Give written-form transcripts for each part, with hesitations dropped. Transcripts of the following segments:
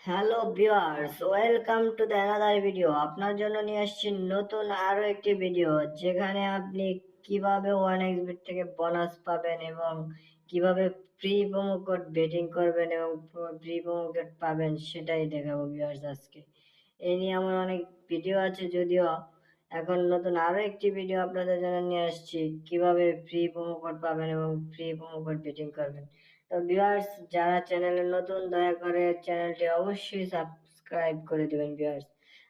Hello viewers, welcome to the another video. আপনার জন্য নিয়ে আসছি নতুন আরো একটি ভিডিও, যেখানে আপনি কিভাবে 1xBet থেকে বোনাস পাবেন এবং কিভাবে ফ্রি প্রোমো কোড বেটিং করবেন এবং ফ্রি প্রোমো কোড পাবেন সেটাই দেখাবো ভিউয়ার্স আজকে। এই নিয়ে আমার অনেক ভিডিও আছে, যদিও এখন নতুন আরো একটি ভিডিও আপনাদের জন্য নিয়ে আসছি, কিভাবে ফ্রি প্রোমো কোড পাবেন এবং ফ্রি প্রোমো কোড বেটিং করবেন। তো ভিউয়ার্স, যারা চ্যানেলে নতুন, দয়া করে চ্যানেলটি অবশ্যই সাবস্ক্রাইব করে দেবেন ভিউয়ার্স।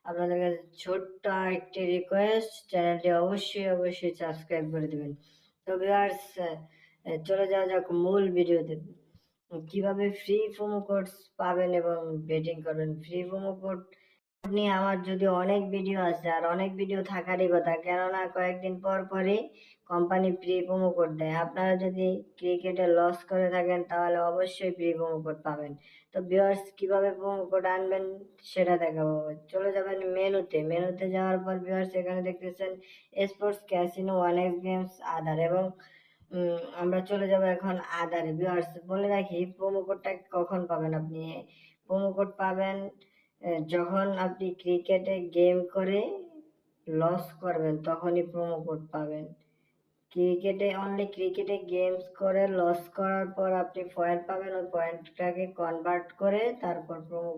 আপনাদের কাছে ছোট্ট একটি রিকোয়েস্ট, চ্যানেলটি অবশ্যই সাবস্ক্রাইব করে দেবেন। তো ভিউয়ার্স, চলে যাওয়া যাক মূল ভিডিওতে। কিভাবে ফ্রি প্রোমো কোডস পাবেন এবং বেটিং করবেন। ফ্রি প্রোমো কোড আপনি, আমার যদি অনেক ভিডিও আছে আর অনেক ভিডিও থাকারই কথা, কেননা কয়েকদিন পর পরই কোম্পানি ফ্রি প্রোমো কোড দেয়। আপনারা যদি ক্রিকেটে লস করে থাকেন তাহলে অবশ্যই ফ্রি প্রোমো কোড পাবেন। তো ভিউয়ার্স, কিভাবে প্রোমো কোড আনবেন সেটা দেখাবো। চলে যাবেন মেনুতে যাওয়ার পর ভিউয়ার্স, এখানে দেখতেছেন স্পোর্টস ক্যাসিনো 1x গেমস আদার, এবং আমরা চলে যাব এখন আদারে। ভিউয়ার্স, বলে রাখি প্রোমো কোডটা কখন পাবেন। আপনি প্রোমো কোড পাবেন যখন আপনি ক্রিকেটে গেম করে লস করবেন, তখনই প্রোমো কোড পাবেন। অনলি ক্রিকেটে গেমস করে লস করার পর আপনি পয়েন্ট পাবেন, ওই পয়েন্টটাকে কনভার্ট করে তারপর প্রোমো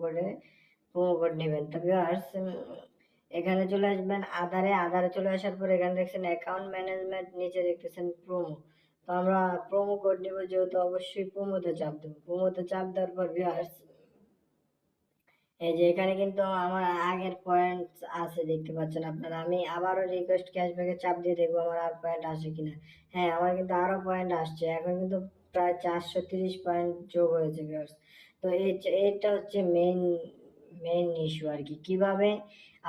কোড নেবেন। তো ভিউয়ার্স, এখানে চলে আসবেন আদারে চলে আসার পর এখানে দেখছেন অ্যাকাউন্ট ম্যানেজমেন্ট, নিচে দেখতেছেন প্রোমো। তো আমরা প্রোমো কোড নিব, যেহেতু অবশ্যই প্রোমোতে চাপ দেবো। প্রোমোতে চাপ দেওয়ার পর ভিউয়ার্স, এই যে এখানে কিন্তু আমার আগের পয়েন্ট আছে, দেখতে পাচ্ছেন আপনারা। আমি আবারও রিকোয়েস্ট ক্যাশব্যাকে চাপ দিয়ে দেখবো আমার আর পয়েন্ট আসে কিনা। হ্যাঁ, আমার কিন্তু আরো পয়েন্ট আসছে, এখন কিন্তু প্রায় 430 পয়েন্ট যোগ হয়েছে ভিউয়ার্স। তো এইটা হচ্ছে মেইন ইস্যু আর কি, কিভাবে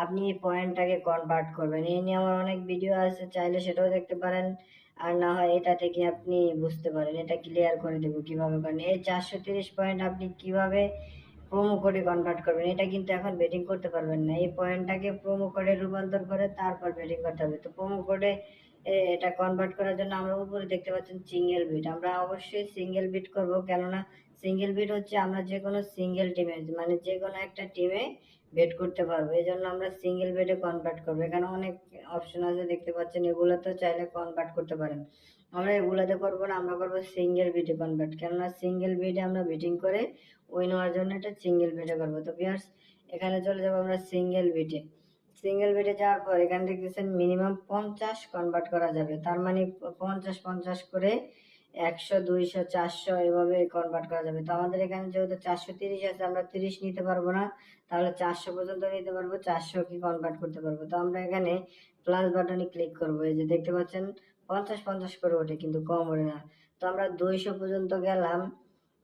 আপনি এই পয়েন্টটাকে কনভার্ট করবেন। এই নিয়ে আমার অনেক ভিডিও আছে, চাইলে সেটাও দেখতে পারেন, আর না হয় এটা থেকে আপনি বুঝতে পারেন। এটা ক্লিয়ার করে দেবো কিভাবে করেন। এই 430 পয়েন্ট আপনি কিভাবে প্রোমো কোডে কনভার্ট করবেন। এটা কিন্তু এখন বেটিং করতে পারবেন না, এই পয়েন্টটাকে প্রোমো কোডে রূপান্তর করে তারপর বেটিং করতে হবে। তো প্রোমো কোডে এটা কনভার্ট করার জন্য আমরা উপরে দেখতে পাচ্ছেন সিঙ্গেল বিট, আমরা অবশ্যই সিঙ্গেল বিট করব, কেননা সিঙ্গেল বিট হচ্ছে আমরা যে কোনো সিঙ্গেল টিমে, মানে যে কোনো একটা টিমে বেট করতে পারবো। এই জন্য আমরা সিঙ্গেল বেটে কনভার্ট করবো। এখানে অনেক অপশন আছে দেখতে পাচ্ছেন, এগুলো তো চাইলে কনভার্ট করতে পারেন। আমরা এগুলাতে করবো না, আমরা করবো সিঙ্গেল বিটে কনভার্ট, কেননা সিঙ্গেল বিটে আমরা বেটিং করে উইন হওয়ার জন্য এটা সিঙ্গেল বেটে করবো। তো ভিউয়ার্স, এখানে চলে যাবো আমরা সিঙ্গেল বেটে যাওয়ার পর এখানে দেখতেছেন মিনিমাম 50 কনভার্ট করা যাবে, তার মানে 50 করে 100 200 400 এভাবে কনভার্ট করা যাবে। তো আমাদের এখানে যেহেতু 430 আছে, আমরা 30 নিতে পারবো না, তাহলে 400 পর্যন্ত নিতে পারবো, 400 কি কনভার্ট করতে পারবো। তো আমরা এখানে প্লাস বাটনে ক্লিক করবো। এই যে দেখতে পাচ্ছেন 50 করে ওঠে, কিন্তু কম ওঠে না। তো আমরা 200 পর্যন্ত গেলাম,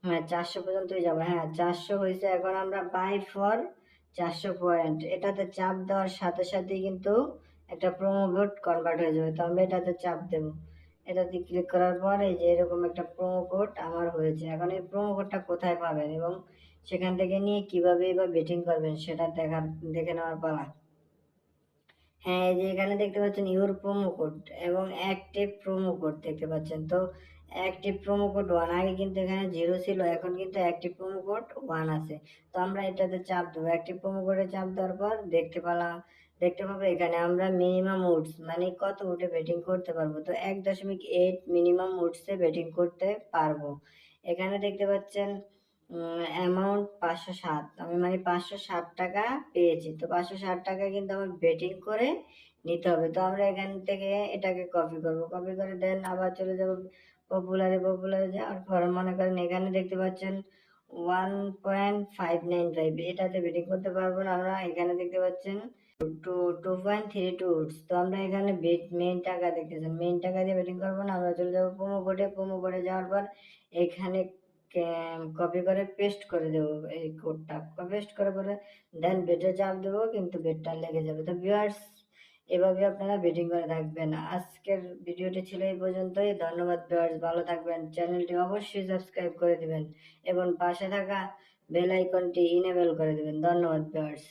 হ্যাঁ 400 পর্যন্তই যাবো। হ্যাঁ, 400 হয়েছে। এখন আমরা বাই ফর 400 পয়েন্ট, এটাতে চাপ দেওয়ার সাথে সাথেই কিন্তু একটা প্রোমো কোড কনভার্ট হয়ে যাবে। তো আমরা এটাতে চাপ দেবো। এটাতে ক্লিক করার পর এই যে এরকম একটা প্রোমো কোড আমার হয়েছে। এখন এই প্রোমো কোডটা কোথায় পাবেন এবং সেখান থেকে নিয়ে কিভাবে বা বেটিং করবেন সেটা দেখে নেওয়ার পালা। হ্যাঁ, এই যে এখানে দেখতে পাচ্ছেন ইউর প্রোমো কোড এবং অ্যাক্টিভ প্রোমো কোড দেখতে পাচ্ছেন। তো অ্যাক্টিভ প্রোমো কোড 1, আগে কিন্তু এখানে 0 ছিল, এখন কিন্তু অ্যাক্টিভ প্রোমো কোড 1 আছে। তো আমরা এটাতে চাপ দেবো। অ্যাক্টিভ প্রোমো কোডে চাপ দেওয়ার পর দেখতে পাবো এখানে আমরা মিনিমাম উডস, মানে কত উঠে বেটিং করতে পারবো। তো 1.8 মিনিমাম উডসে বেটিং করতে পারবো। এখানে দেখতে পাচ্ছেন অ্যামাউন্ট 507, আমি মানে 507 টাকা পেয়েছি। তো 507 টাকা কিন্তু আমার বেটিং করে নিতে হবে। তো আমরা এখান থেকে এটাকে কপি করবো, কপি করে দেন আবার চলে যাবো পপুলারে যাওয়ার পর মনে করেন এখানে দেখতে পাচ্ছেন 1.595, এটাতে বেটিং করতে পারবো না আমরা। এখানে দেখতে পাচ্ছেন 2.32 উডস। তো আমরা এখানে মেইন টাকা দেখতেছেন, মেইন টাকা দিয়ে বেটিং করবো না, আমরা চলে যাবো প্রোমো কোডে যাওয়ার পর এখানে কপি করে পেস্ট করে দেবো এই কোডটা। পেস্ট করার পরে দেন বেটে চাপ দেবো, কিন্তু বেটটা লেগে যাবে। তো ভিউয়ার্স, এভাবে আপনারা বেটিং করে থাকবেন। আজকের ভিডিওটি ছিল এই পর্যন্তই। ধন্যবাদ ভিউয়ার্স, ভালো থাকবেন। চ্যানেলটি অবশ্যই সাবস্ক্রাইব করে দিবেন এবং পাশে থাকা বেল আইকনটি ইনেবল করে দিবেন। ধন্যবাদ ভিউয়ার্স।